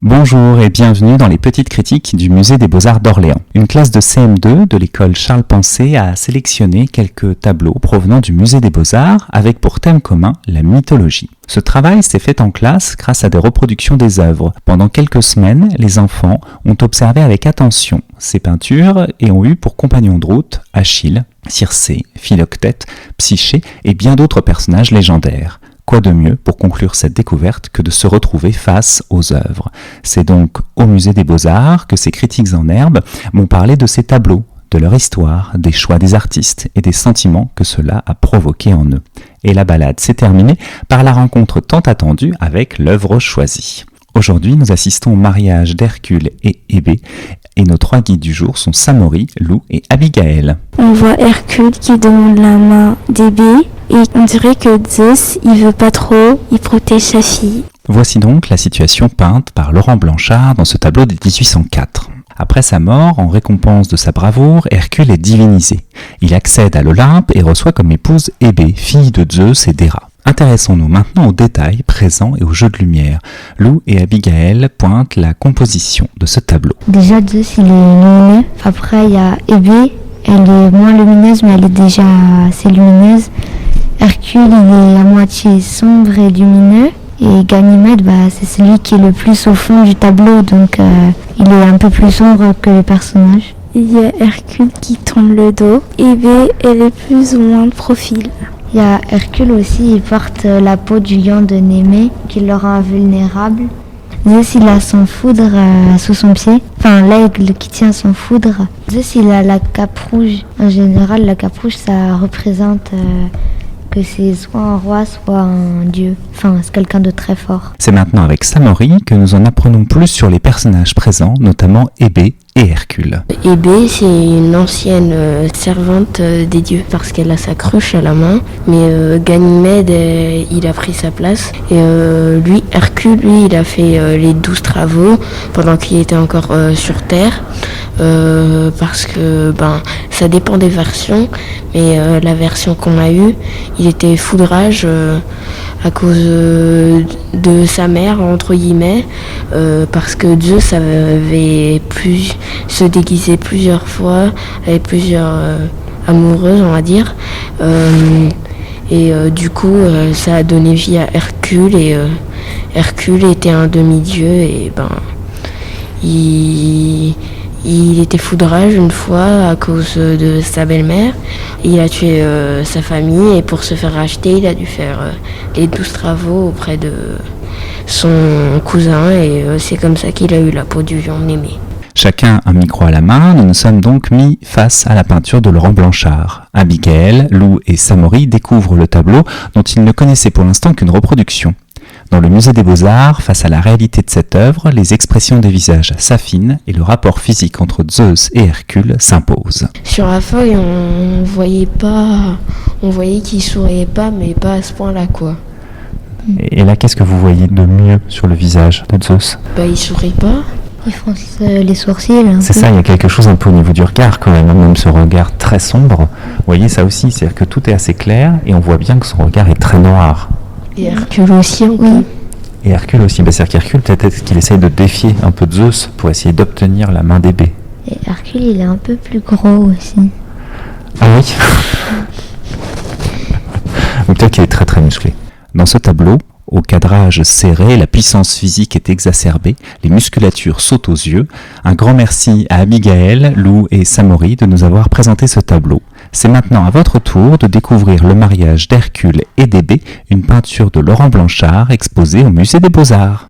Bonjour et bienvenue dans les petites critiques du Musée des Beaux-Arts d'Orléans. Une classe de CM2 de l'école Charles Pensée a sélectionné quelques tableaux provenant du Musée des Beaux-Arts avec pour thème commun la mythologie. Ce travail s'est fait en classe grâce à des reproductions des œuvres. Pendant quelques semaines, les enfants ont observé avec attention ces peintures et ont eu pour compagnons de route Achille, Circé, Philoctète, Psyché et bien d'autres personnages légendaires. Quoi de mieux pour conclure cette découverte que de se retrouver face aux œuvres. C'est donc au Musée des Beaux-Arts que ces critiques en herbe m'ont parlé de ces tableaux, de leur histoire, des choix des artistes et des sentiments que cela a provoqué en eux. Et la balade s'est terminée par la rencontre tant attendue avec l'œuvre choisie. Aujourd'hui, nous assistons au mariage d'Hercule et Hébé, et nos trois guides du jour sont Samori, Lou et Abigaël. On voit Hercule qui demande la main d'Hébé, et on dirait que Zeus, il veut pas trop, il protège sa fille. Voici donc la situation peinte par Laurent Blanchard dans ce tableau de 1804. Après sa mort, en récompense de sa bravoure, Hercule est divinisé. Il accède à l'Olympe et reçoit comme épouse Hébé, fille de Zeus et d'Héra. Intéressons-nous maintenant aux détails présents et aux jeux de lumière. Lou et Abigaël pointent la composition de ce tableau. Déjà, Zeus, il est lumineux. Après, il y a Hébé. Elle est moins lumineuse, mais elle est déjà assez lumineuse. Hercule, il est à moitié sombre et lumineux. Et Ganymède, c'est celui qui est le plus au fond du tableau, donc il est un peu plus sombre que les personnages. Il y a Hercule qui tourne le dos, Hébé, elle est plus ou moins de profil. Il y a Hercule aussi, il porte la peau du lion de Némée, qui le rend invulnérable. Zeus, il a son foudre sous son pied, enfin l'aigle qui tient son foudre. Zeus, il a la cape rouge. En général, la cape rouge, ça représente que c'est soit un roi, soit un dieu. Enfin, c'est quelqu'un de très fort. C'est maintenant avec Samori que nous en apprenons plus sur les personnages présents, notamment Hébé et Hercule. Hébé, c'est une ancienne servante des dieux parce qu'elle a sa cruche à la main. Mais Ganymède, il a pris sa place. Et lui, Hercule, il a fait les 12 travaux pendant qu'il était encore sur Terre. Parce que ça dépend des versions. Mais la version qu'on a eue, il était foudrage à cause de sa mère, entre guillemets, parce que Zeus avait se déguisé plusieurs fois avec plusieurs amoureuses, on va dire. Du coup, ça a donné vie à Hercule, et Hercule était un demi-dieu, et il était foudrage une fois à cause de sa belle-mère. Il a tué sa famille, et pour se faire racheter, il a dû faire les 12 travaux auprès de son cousin, et c'est comme ça qu'il a eu la peau du lion Némée. Chacun un micro à la main, nous nous sommes donc mis face à la peinture de Laurent Blanchard. Abigaël, Lou et Samori découvrent le tableau dont ils ne connaissaient pour l'instant qu'une reproduction. Dans le Musée des Beaux-Arts, face à la réalité de cette œuvre, les expressions des visages s'affinent et le rapport physique entre Zeus et Hercule s'impose. Sur la feuille, on voyait qu'il souriait pas, mais pas à ce point-là, quoi. Et là, qu'est-ce que vous voyez de mieux sur le visage de Zeus ? Il sourit pas. Il fronce les sourcils. C'est ça, il y a quelque chose un peu au niveau du regard quand même ce regard très sombre. Vous voyez ça aussi, c'est-à-dire que tout est assez clair et on voit bien que son regard est très noir. Et Hercule aussi, oui. Et Hercule aussi, c'est-à-dire qu'Hercule, peut-être qu'il essaye de défier un peu Zeus pour essayer d'obtenir la main d'Hébé. Et Hercule, il est un peu plus gros aussi. Ah oui. Ou peut-être qu'il est très très musclé. Dans ce tableau, au cadrage serré, la puissance physique est exacerbée, les musculatures sautent aux yeux. Un grand merci à Abigaël, Lou et Samori de nous avoir présenté ce tableau. C'est maintenant à votre tour de découvrir le mariage d'Hercule et d'Hébé, une peinture de Laurent Blanchard exposée au Musée des Beaux-Arts.